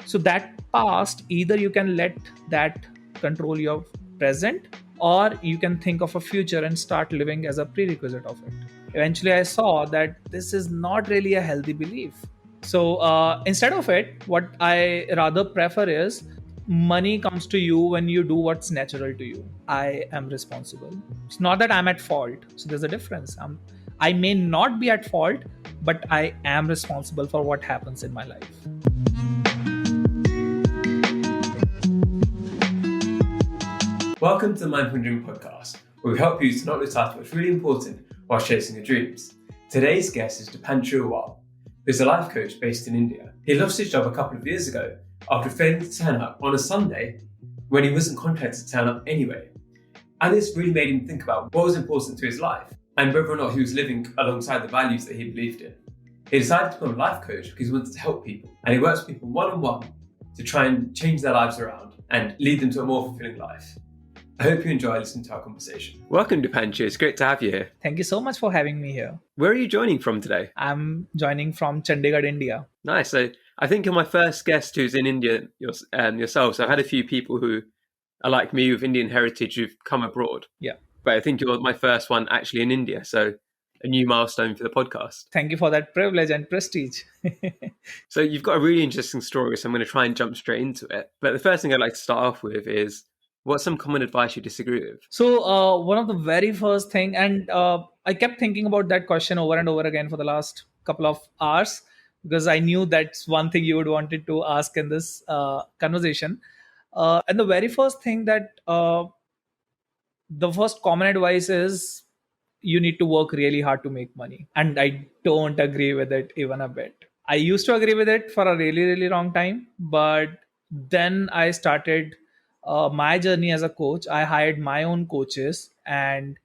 So that past, either you can let that control your present, or you can think of a future and start living as a prerequisite of it. Eventually I saw that this is not really a healthy belief. So instead of it, what I rather prefer is money comes to you when you do what's natural to you. I am responsible. It's not that I'm at fault. So there's a difference. I may not be at fault, but I am responsible for what happens in my life. Welcome to the Mindful Dream podcast, where we help you to not lose sight of what's really important while chasing your dreams. Today's guest is Dipanshu Rawal, who's a life coach based in India. He lost his job a couple of years ago after failing to turn up on a Sunday when he wasn't contracted to turn up anyway. And this really made him think about what was important to his life and whether or not he was living alongside the values that he believed in. He decided to become a life coach because he wanted to help people, and he works with people one-on-one to try and change their lives around and lead them to a more fulfilling life. I hope you enjoy listening to our conversation. Welcome, Dipanshu. It's great to have you here. Thank you so much for having me here. Where are you joining from today? I'm joining from Chandigarh, India. Nice. So I think you're my first guest who's in India yourself. So I've had a few people who are like me with Indian heritage who've come abroad. Yeah. But I think you're my first one actually in India. So a new milestone for the podcast. Thank you for that privilege and prestige. So you've got a really interesting story, so I'm going to try and jump straight into it. But the first thing I'd like to start off with is, what's some common advice you disagree with? So one of the very first thing, and I kept thinking about that question over and over again for the last couple of hours, because I knew that's one thing you would wanted to ask in this conversation. And the very first thing that the first common advice is, you need to work really hard to make money. And I don't agree with it even a bit. I used to agree with it for a really, really long time. But then I started my journey as a coach. I hired my own coaches. And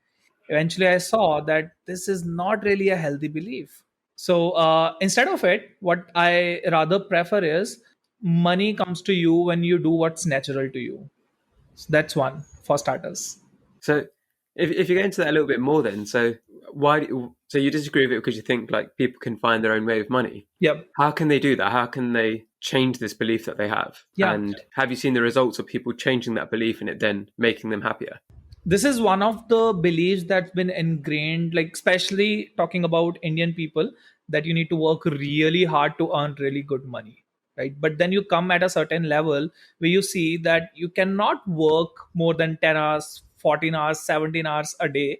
eventually I saw that this is not really a healthy belief. So instead of it, what I rather prefer is money comes to you when you do what's natural to you. So that's one for starters. So if you get into that a little bit more then, so you disagree with it because you think like people can find their own way of money? Yep. How can they do that? How can they change this belief that they have? Yeah. And have you seen the results of people changing that belief and it then making them happier? This is one of the beliefs that's been ingrained, like especially talking about Indian people, that you need to work really hard to earn really good money, right? But then you come at a certain level where you see that you cannot work more than 10 hours, 14 hours, 17 hours a day,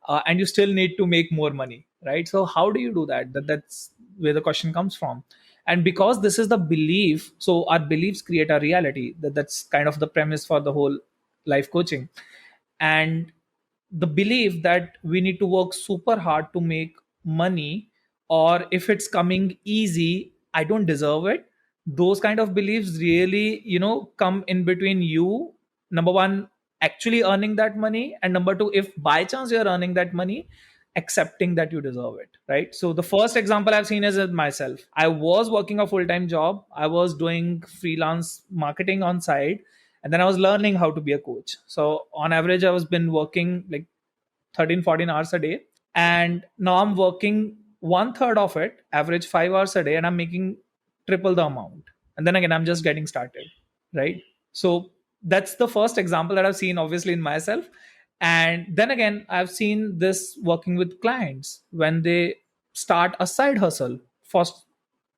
and you still need to make more money, right? So how do you do that? That's where the question comes from. And because this is the belief, so our beliefs create a reality. That's kind of the premise for the whole life coaching. And the belief that we need to work super hard to make money, or if it's coming easy, I don't deserve it. Those kind of beliefs really, come in between you, number one, actually earning that money, and number two, if by chance you're earning that money, accepting that you deserve it, right? So the first example I've seen is with myself. I was working a full-time job. I was doing freelance marketing on side, and then I was learning how to be a coach. So on average, I was been working like 13 14 hours a day, and now I'm working one third of it, average 5 hours a day, and I'm making triple the amount. And then again, I'm just getting started, right? So that's the first example that I've seen, obviously, in myself. And then again, I've seen this working with clients when they start a side hustle. First,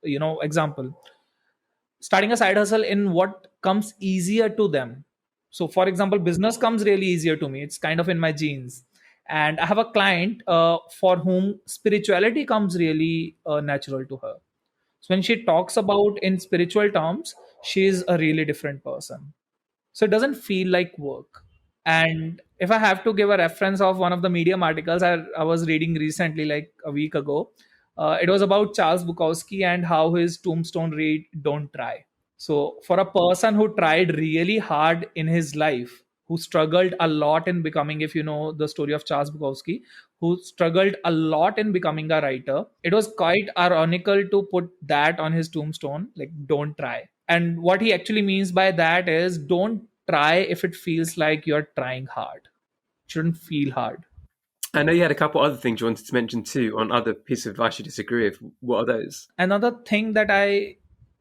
example, starting a side hustle in what comes easier to them. So for example, business comes really easier to me. It's kind of in my genes. And I have a client for whom spirituality comes really natural to her. So when she talks about in spiritual terms, she is a really different person. So it doesn't feel like work. And if I have to give a reference of one of the Medium articles I was reading recently, like a week ago, it was about Charles Bukowski and how his tombstone read, "Don't try." So for a person who tried really hard in his life, who struggled a lot in becoming, if you know the story of Charles Bukowski, who struggled a lot in becoming a writer, it was quite ironical to put that on his tombstone, like, "Don't try." And what he actually means by that is, don't try if it feels like you're trying hard. It shouldn't feel hard. I know you had a couple other things you wanted to mention too on other pieces of advice you disagree with. What are those? Another thing that I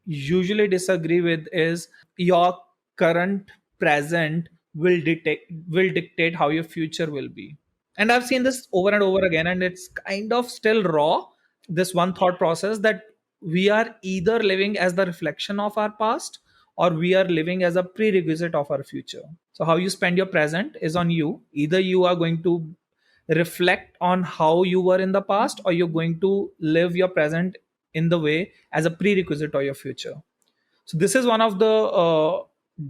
usually disagree with is your current present will dictate how your future will be. And I've seen this over and over again, and it's kind of still raw, this one thought process that we are either living as the reflection of our past, or we are living as a prerequisite of our future. So how you spend your present is on you. Either you are going to reflect on how you were in the past, or you're going to live your present in the way as a prerequisite of your future. So this is one of the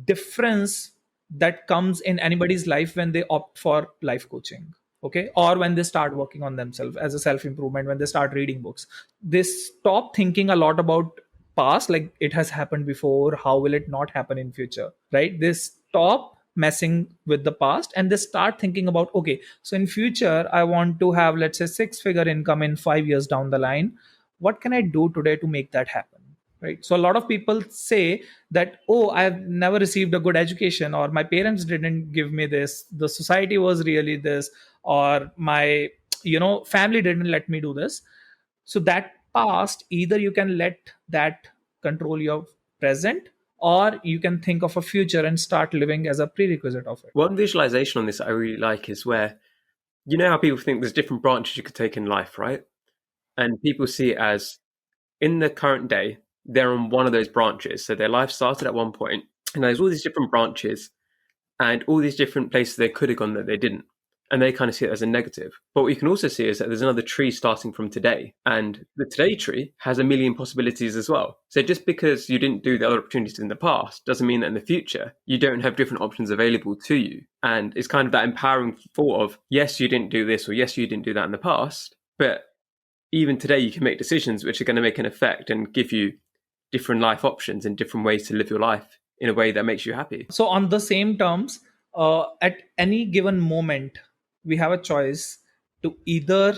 difference that comes in anybody's life when they opt for life coaching, okay, or when they start working on themselves as a self improvement, when they start reading books. They stop thinking a lot about past, like it has happened before, how will it not happen in future, right? They stop messing with the past and they start thinking about, okay, so in future I want to have, let's say, six figure income in 5 years down the line. What can I do today to make that happen, right? So a lot of people say that, oh, I've never received a good education, or my parents didn't give me this, the society was really this, or my family didn't let me do this. So that past, either you can let that control your present, or you can think of a future and start living as a prerequisite of it. One visualization on this I really like is where, you know how people think there's different branches you could take in life, right? And people see it as in the current day, they're on one of those branches. So their life started at one point, and there's all these different branches and all these different places they could have gone that they didn't. And they kind of see it as a negative. But what you can also see is that there's another tree starting from today. And the today tree has a million possibilities as well. So just because you didn't do the other opportunities in the past doesn't mean that in the future you don't have different options available to you. And it's kind of that empowering thought of, yes, you didn't do this, or yes, you didn't do that in the past. But even today you can make decisions which are going to make an effect and give you different life options and different ways to live your life in a way that makes you happy. So on the same terms, at any given moment we have a choice to either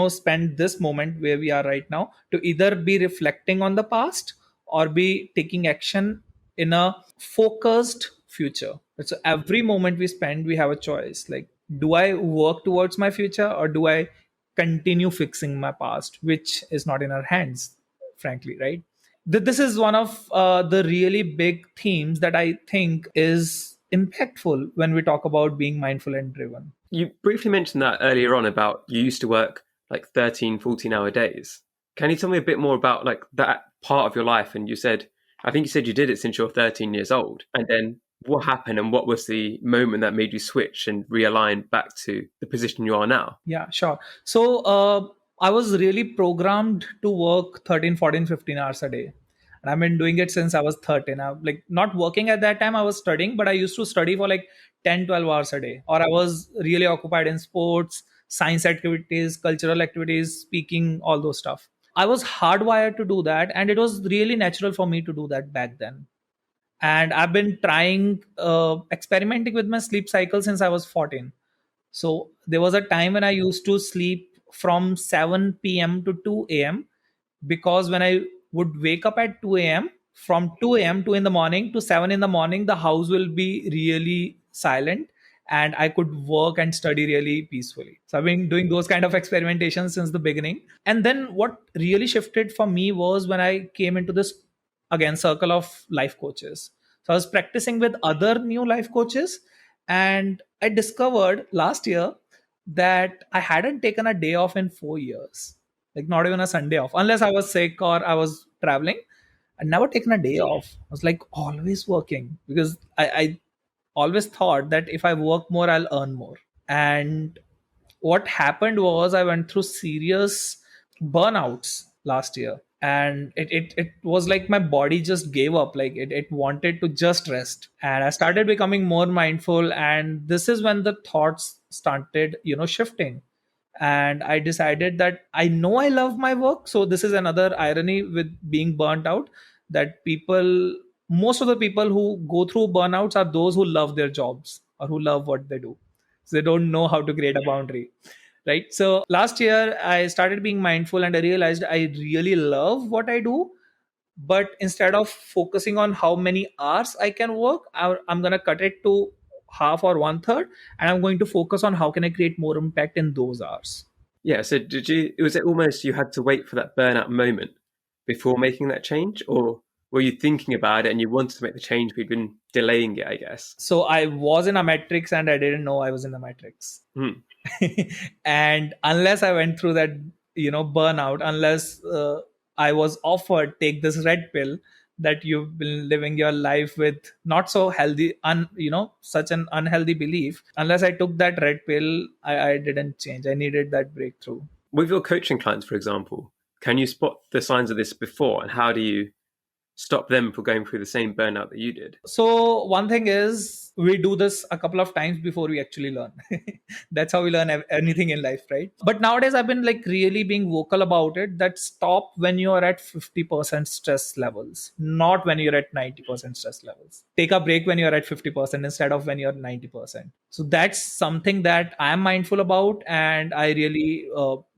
spend this moment where we are right now to either be reflecting on the past or be taking action in a focused future. So every moment we spend, we have a choice, like, do I work towards my future, or do I continue fixing my past, which is not in our hands, frankly, right? This is one of the really big themes that I think is impactful when we talk about being mindful and driven. You briefly mentioned that earlier on about you used to work like 13, 14-hour days. Can you tell me a bit more about like that part of your life? And you said, I think you said you did it since you're 13 years old. And then what happened and what was the moment that made you switch and realign back to the position you are now? Yeah, sure. So I was really programmed to work 13, 14, 15 hours a day. And I've been doing it since I was 13. I'm like not working at that time, I was studying, but I used to study for like 10, 12 hours a day. Or I was really occupied in sports, science activities, cultural activities, speaking, all those stuff. I was hardwired to do that. And it was really natural for me to do that back then. And I've been trying, experimenting with my sleep cycle since I was 14. So there was a time when I used to sleep from 7 p.m. to 2 a.m. because when I would wake up at 2 a.m., from 2 a.m. to in the morning to 7 in the morning, the house will be really silent and I could work and study really peacefully. So I've been doing those kind of experimentations since the beginning. And then what really shifted for me was when I came into this, again, circle of life coaches. So I was practicing with other new life coaches, and I discovered last year that I hadn't taken a day off in 4 years, like not even a Sunday off, unless I was sick or I was traveling. I'd never taken a day off. I was like always working because I always thought that if I work more, I'll earn more. And what happened was I went through serious burnouts last year. And it was like my body just gave up, like it wanted to just rest. And I started becoming more mindful. And this is when the thoughts started, shifting. And I decided that I know I love my work. So this is another irony with being burnt out, that most of the people who go through burnouts are those who love their jobs or who love what they do. So they don't know how to create a boundary, right? So last year I started being mindful and I realized I really love what I do. But instead of focusing on how many hours I can work, I'm going to cut it to half or one third, and I'm going to focus on how can I create more impact in those hours. Yeah, so was it almost you had to wait for that burnout moment before making that change? Or Were you thinking about it and you wanted to make the change, but you'd been delaying it, I guess? So I was in a matrix and I didn't know I was in a matrix. Hmm. And unless I went through that, burnout, unless I was offered take this red pill that you've been living your life with not so healthy, such an unhealthy belief, unless I took that red pill, I didn't change. I needed that breakthrough. With your coaching clients, for example, can you spot the signs of this before, and how do you stop them from going through the same burnout that you did? So one thing is we do this a couple of times before we actually learn. That's how we learn anything in life, right? But nowadays I've been like really being vocal about it, that stop when you are at 50% stress levels, not when you're at 90% stress levels. Take a break when you're at 50% instead of when you're 90%. So that's something that I'm mindful about, and I really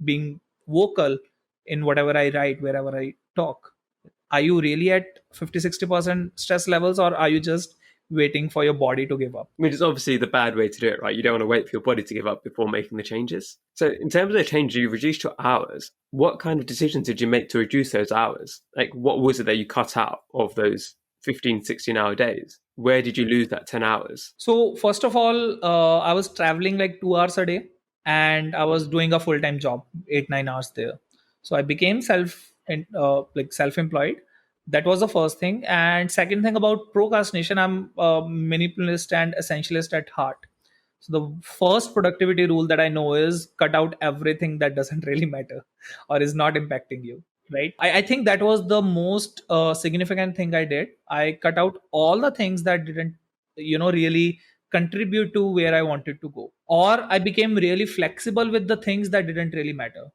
being vocal in whatever I write, wherever I talk. Are you really at 50-60% stress levels, or are you just waiting for your body to give up? I mean, it's obviously the bad way to do it, right? You don't want to wait for your body to give up before making the changes. So, in terms of the change, you reduced your hours. What kind of decisions did you make to reduce those hours? Like, what was it that you cut out of those 15, 16-hour days? Where did you lose that 10 hours? So first of all, I was traveling like 2 hours a day, and I was doing a full-time job, 8-9 hours there. So I became self-employed. That was the first thing. And second thing about procrastination, I'm a minimalist and essentialist at heart. So the first productivity rule that I know is cut out everything that doesn't really matter or is not impacting you. Right. I think that was the most significant thing I did. I cut out all the things that didn't, really contribute to where I wanted to go. Or I became really flexible with the things that didn't really matter.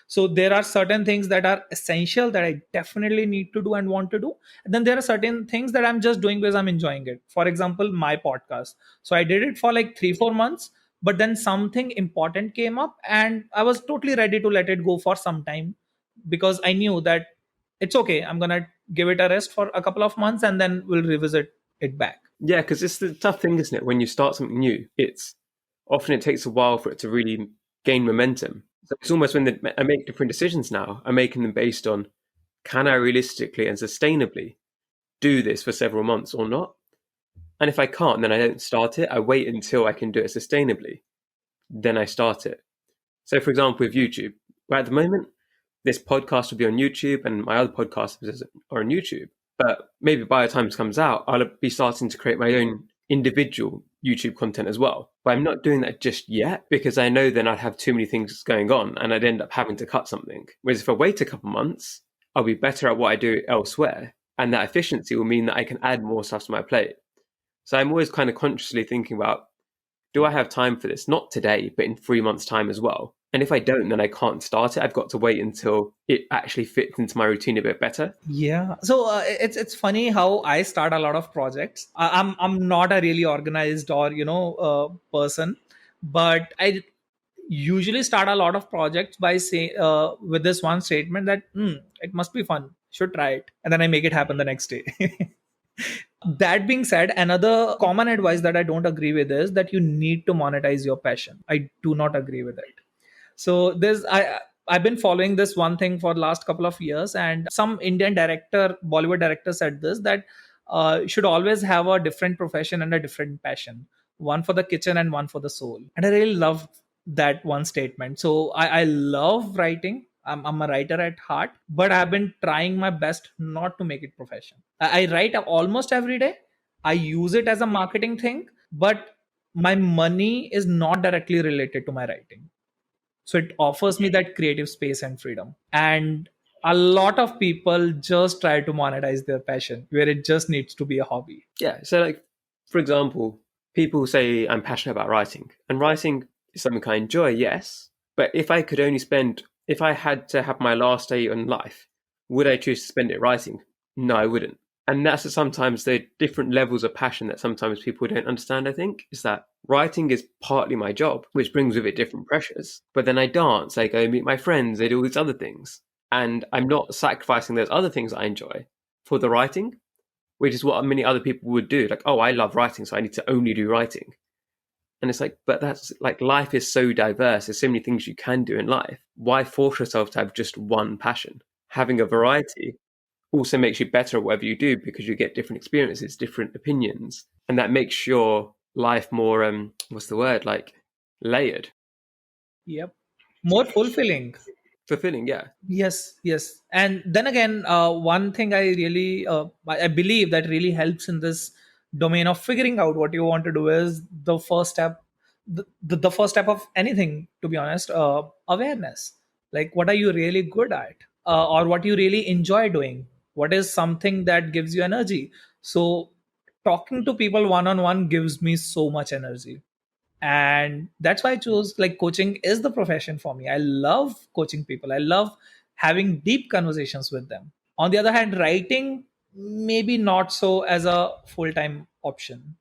So there are certain things that are essential that I definitely need to do and want to do. And then there are certain things that I'm just doing because I'm enjoying it. For example, my podcast. So I did it for like 3-4 months, but then something important came up and I was totally ready to let it go for some time, because I knew that it's okay. I'm gonna give it a rest for a couple of months and then we'll revisit it back. Yeah, because it's the tough thing, isn't it? When you start something new, it takes a while for it to really gain momentum. So it's almost when I make different decisions now, I'm making them based on, can I realistically and sustainably do this for several months or not? And if I can't, then I don't start it. I wait until I can do it sustainably. Then I start it. So, for example, with YouTube, right at the moment, this podcast will be on YouTube and my other podcasts are on YouTube. But maybe by the time this comes out, I'll be starting to create my own individual YouTube content as well. But I'm not doing that just yet because I know then I'd have too many things going on and I'd end up having to cut something. Whereas if I wait a couple months, I'll be better at what I do elsewhere. And that efficiency will mean that I can add more stuff to my plate. So I'm always kind of consciously thinking about, do I have time for this? Not today, but in 3 months' time as well. And if I don't, then I can't start it. I've got to wait until it actually fits into my routine a bit better. Yeah. So it's funny how I start a lot of projects. I'm not a really organized or person, but I usually start a lot of projects by say with this one statement that it must be fun, should try it, and then I make it happen the next day. That being said, another common advice that I don't agree with is that you need to monetize your passion. I do not agree with it. So I've been following this one thing for the last couple of years, and some Indian director, Bollywood director, said this, that you should always have a different profession and a different passion, one for the kitchen and one for the soul. And I really love that one statement. So I love writing. I'm a writer at heart, but I've been trying my best not to make it profession. I write almost every day. I use it as a marketing thing, but my money is not directly related to my writing. So it offers me that creative space and freedom. And a lot of people just try to monetize their passion where it just needs to be a hobby. Yeah. So, like, for example, people say I'm passionate about writing, and writing is something I enjoy, yes. But if I had to have my last day in life, would I choose to spend it writing? No, I wouldn't. And that's sometimes the different levels of passion that sometimes people don't understand, I think, is that writing is partly my job, which brings with it different pressures. But then I dance, I go meet my friends, I do all these other things. And I'm not sacrificing those other things I enjoy for the writing, which is what many other people would do. Like, oh, I love writing, so I need to only do writing. And it's like, but that's like, life is so diverse. There's so many things you can do in life. Why force yourself to have just one passion? Having a variety also makes you better at whatever you do because you get different experiences, different opinions, and that makes your life more what's the word, like layered, Yep. More fulfilling. fulfilling. Yeah. Yes, yes. And then again, one thing I believe that really helps in this domain of figuring out what you want to do is the first step, the first step of anything, to be honest, awareness. Like, what are you really good at? Or what you really enjoy doing? What is something that gives you energy? So, talking to people one on one gives me so much energy, and that's why I chose, like, coaching is the profession for me. I love coaching people. I love having deep conversations with them. On the other hand, writing, maybe not so as a full-time option.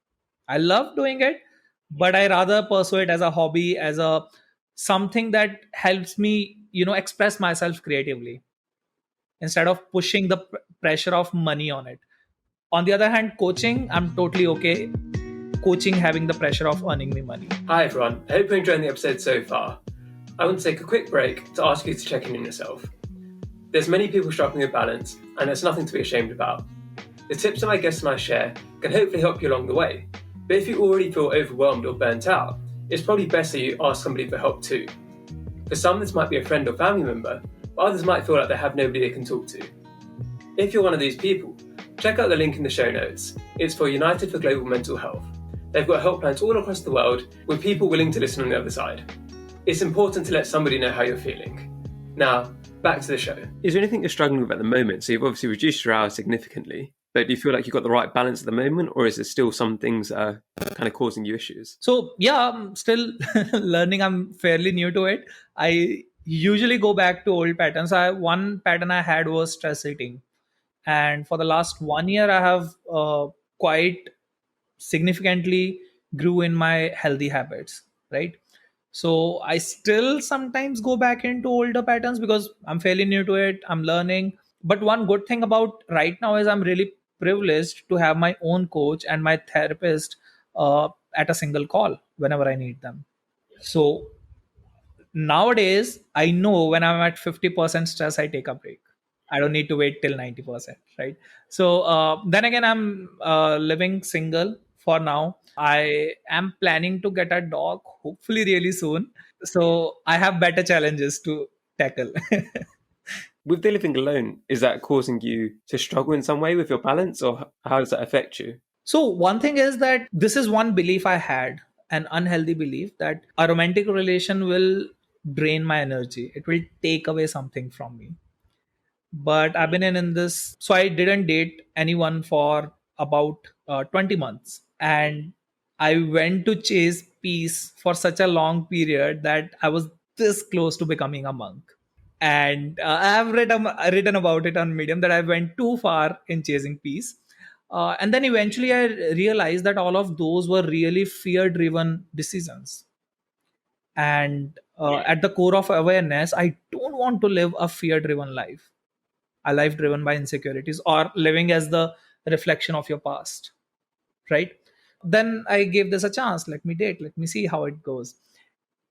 I love doing it, but I rather pursue it as a hobby, as a something that helps me, express myself creatively instead of pushing the pressure of money on it. On the other hand, coaching, I'm totally okay coaching having the pressure of earning me money. Hi everyone, I hope you're enjoying the episode so far. I want to take a quick break to ask you to check in on yourself. There's many people struggling with balance, and there's nothing to be ashamed about. The tips that my guests and I share can hopefully help you along the way. But if you already feel overwhelmed or burnt out, it's probably best that you ask somebody for help too. For some, this might be a friend or family member, but others might feel like they have nobody they can talk to. If you're one of these people, check out the link in the show notes. It's for United for Global Mental Health. They've got helplines all across the world with people willing to listen on the other side. It's important to let somebody know how you're feeling. Now, back to the show. Is there anything you're struggling with at the moment? So you've obviously reduced your hours significantly, but do you feel like you've got the right balance at the moment, or is there still some things that are kind of causing you issues? So yeah, I'm still learning. I'm fairly new to it. I usually go back to old patterns. One pattern I had was stress eating, and for the last 1 year, I have quite significantly grew in my healthy habits. Right. So I still sometimes go back into older patterns because I'm fairly new to it. I'm learning. But one good thing about right now is I'm really privileged to have my own coach and my therapist at a single call whenever I need them. So nowadays, I know when I'm at 50% stress, I take a break. I don't need to wait till 90%, right? So then again, I'm living single for now. I am planning to get a dog, hopefully, really soon. So I have better challenges to tackle. With the living alone, is that causing you to struggle in some way with your balance, or how does that affect you? So, one thing is that this is one belief I had, an unhealthy belief that a romantic relation will drain my energy, it will take away something from me. But I've been in this, so I didn't date anyone for about 20 months. And I went to chase peace for such a long period that I was this close to becoming a monk. And I have written about it on Medium that I went too far in chasing peace. And then eventually I realized that all of those were really fear driven decisions. And at the core of awareness, I don't want to live a fear driven life, a life driven by insecurities or living as the reflection of your past, right? Then I gave this a chance. Let me date, let me see how it goes.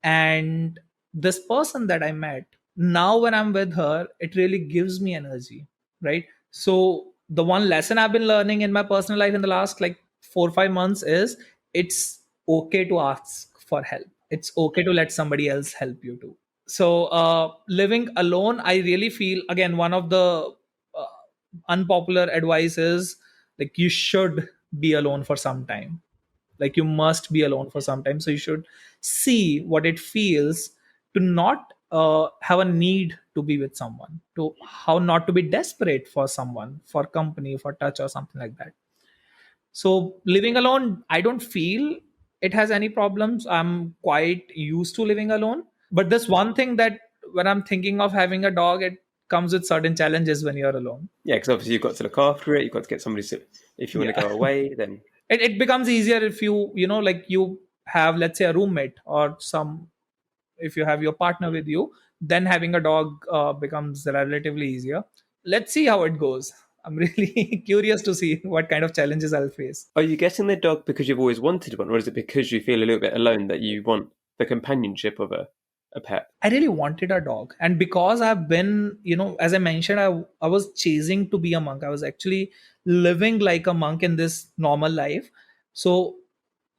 And this person that I met, now when I'm with her, it really gives me energy, right? So the one lesson I've been learning in my personal life in the last like 4 or 5 months is it's okay to ask for help. It's okay to let somebody else help you too. So living alone, I really feel, again, one of the uh, unpopular advice is like you should be alone for some time. Like you must be alone for some time, so you should see what it feels to not have a need to be with someone, to how not to be desperate for someone, for company, for touch or something like that. So living alone, I don't feel it has any problems. I'm quite used to living alone. But this one thing that when I'm thinking of having a dog, it comes with certain challenges when you're alone. Yeah, because obviously you've got to look after it. You've got to get somebody to, if you want to Yeah. go away, then It becomes easier if like you have, let's say, a roommate or some, if you have your partner with you, then having a dog becomes relatively easier. Let's see how it goes. I'm really curious to see what kind of challenges I'll face. are you getting the dog because you've always wanted one, or is it because you feel a little bit alone that you want the companionship of a a pet? I really wanted a dog. And because I've been, as I mentioned, I was chasing to be a monk. I was actually living like a monk in this normal life. So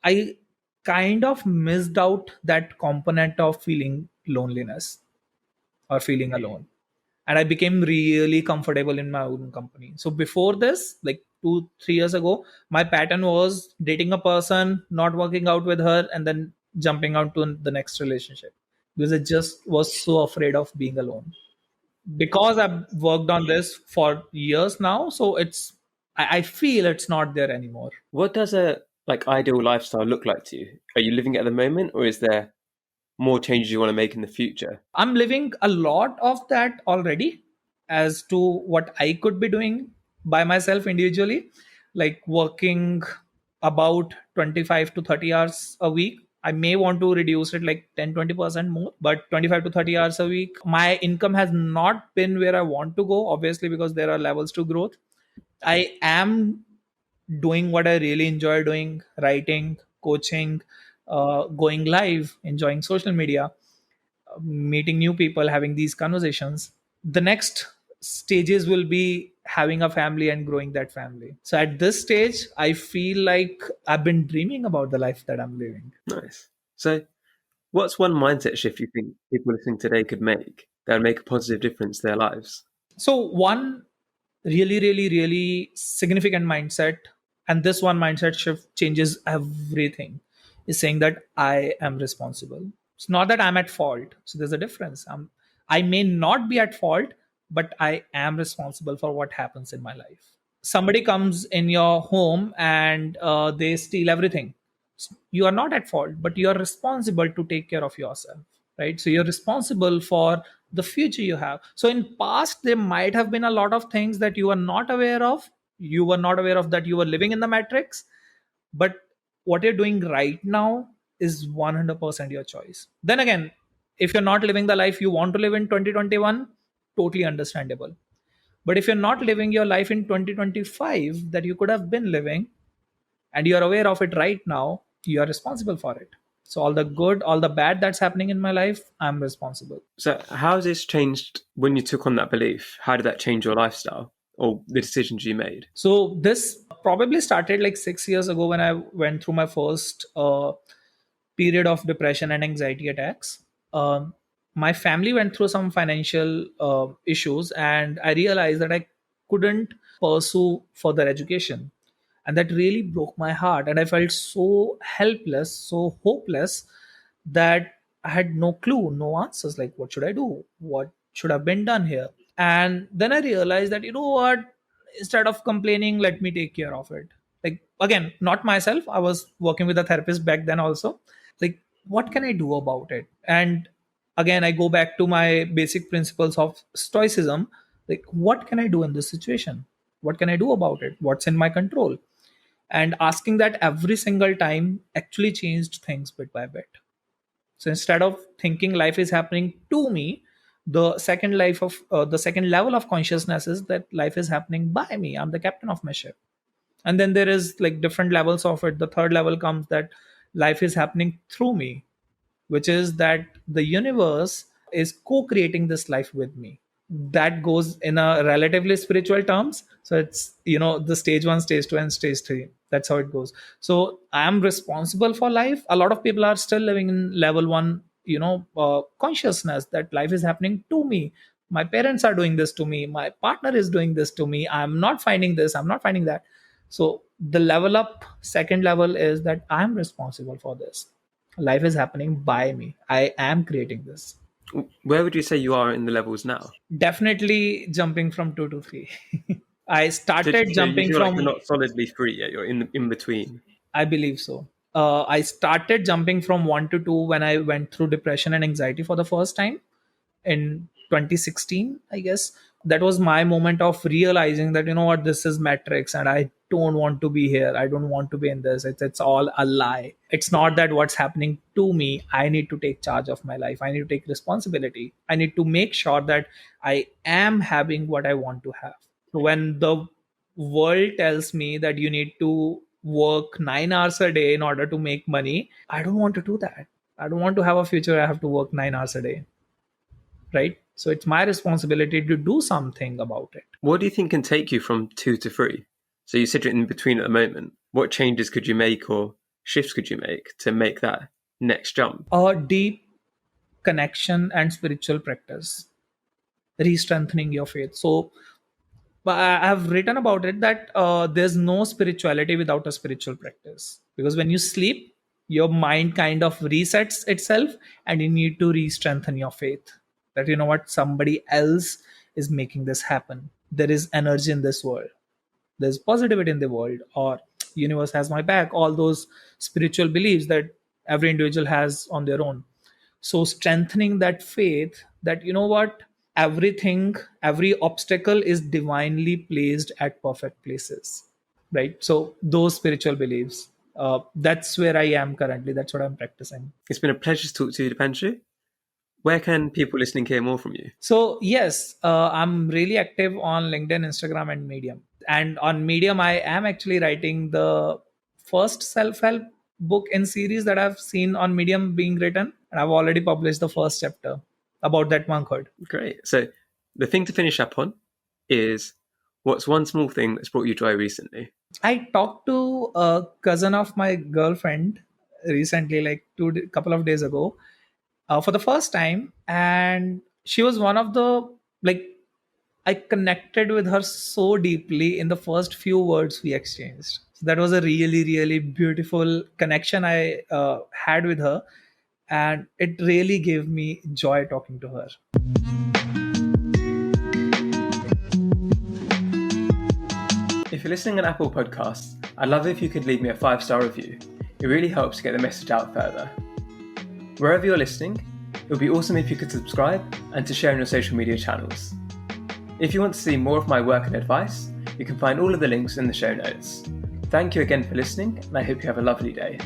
I kind of missed out that component of feeling loneliness or feeling alone. And I became really comfortable in my own company. So before this, like 2 3 years ago, my pattern was dating a person, not working out with her, and then jumping out to the next relationship because I just was so afraid of being alone. Because I've worked on this for years now, so I feel it's not there anymore. What does a ideal lifestyle look like to you? Are you living it at the moment, or is there more changes you want to make in the future? I'm living a lot of that already as to what I could be doing by myself individually, like working about 25 to 30 hours a week. I may want to reduce it like 10 20% more, but 25 to 30 hours a week. My income has not been where I want to go, obviously, because there are levels to growth. I am doing what I really enjoy doing: writing, coaching, going live, enjoying social media, meeting new people, having these conversations. The next stages will be having a family and growing that family. So at this stage, I feel like I've been dreaming about the life that I'm living. Nice. So, what's one mindset shift you think people listening today could make that would make a positive difference to their lives? So, one really, really, really significant mindset, and this one mindset shift changes everything, is saying that I am responsible. It's not that I'm at fault. So, there's a difference. I may not be at fault, but I am responsible for what happens in my life. Somebody comes in your home and they steal everything. You are not at fault, but you are responsible to take care of yourself, right? So you're responsible for the future you have. So in past there might have been a lot of things that you are not aware of. You were not aware of that you were living in the matrix, but what you're doing right now is 100% your choice. Then again, if you're not living the life you want to live in 2021, totally understandable. But if you're not living your life in 2025 that you could have been living, and you're aware of it right now, you are responsible for it. So all the good, all the bad that's happening in my life, I'm responsible. So, how has this changed when you took on that belief? How did that change your lifestyle or the decisions you made? So this probably started like 6 years ago when I went through my first period of depression and anxiety attacks. My family went through some financial issues, and I realized that I couldn't pursue further education. And that really broke my heart. And I felt so helpless, so hopeless, that I had no clue, no answers. Like, what should I do? What should have been done here? And then I realized that, you know what? Instead of complaining, let me take care of it. Like, again, not myself. I was working with a therapist back then also. Like, what can I do about it? And again, I go back to my basic principles of stoicism. Like, what can I do in this situation? What can I do about it? What's in my control? And asking that every single time actually changed things bit by bit. So instead of thinking life is happening to me, the second level of consciousness is that life is happening by me. I'm the captain of my ship. And then there is like different levels of it. The third level comes that life is happening through me, which is that the universe is co-creating this life with me. That goes in a relatively spiritual terms. So it's, the stage 1, stage 2, and stage 3. That's how it goes. So I am responsible for life. A lot of people are still living in level 1, consciousness, that life is happening to me. My parents are doing this to me, my partner is doing this to me, I'm not finding this, I'm not finding that. So the level up, second level, is that I'm responsible for this. Life is happening by me. I am creating this. Where would you say you are in the levels now? Definitely jumping from 2 to 3. I So, started so you jumping feel like you're from, not solidly free yet. You're in between. I believe so. I started jumping from 1 to 2 when I went through depression and anxiety for the first time in 2016, I guess. That was my moment of realizing that, you know what, this is matrix and I don't want to be here. I don't want to be in this. It's all a lie. It's not that what's happening to me. I need to take charge of my life. I need to take responsibility. I need to make sure that I am having what I want to have. So when the world tells me that you need to work 9 hours a day in order to make money, I don't want to do that. I don't want to have a future I have to work 9 hours a day, right? So it's my responsibility to do something about it. What do you think can take you from 2 to 3? So you sit in between at the moment. What changes could you make or shifts could you make to make that next jump? A deep connection and spiritual practice, re-strengthening your faith. So but have written about it that there's no spirituality without a spiritual practice, because when you sleep, your mind kind of resets itself, and you need to re-strengthen your faith that you know what, somebody else is making this happen. There is energy in this world, there's positivity in the world, or universe has my back, all those spiritual beliefs that every individual has on their own. So strengthening that faith that you know what, everything, every obstacle is divinely placed at perfect places, right? So those spiritual beliefs, that's where I am currently, that's what I'm practicing. It's been a pleasure to talk to you, Dipanshu. Where can people listening hear more from you? So yes, I'm really active on LinkedIn, Instagram, and Medium. And on Medium, I am actually writing the first self-help book in series that I've seen on Medium being written, and I've already published the first chapter about that monkhood. Great. So the thing to finish up on is, what's one small thing that's brought you joy recently? I talked to a cousin of my girlfriend recently, like couple of days ago, for the first time, and she was one of the, like, I connected with her so deeply in the first few words we exchanged. So that was a really, really beautiful connection I had with her, and it really gave me joy talking to her. If you're listening on Apple Podcasts, I'd love it if you could leave me a 5-star review. It really helps get the message out further. Wherever you're listening, it would be awesome if you could subscribe and to share on your social media channels. If you want to see more of my work and advice, you can find all of the links in the show notes. Thank you again for listening, and I hope you have a lovely day.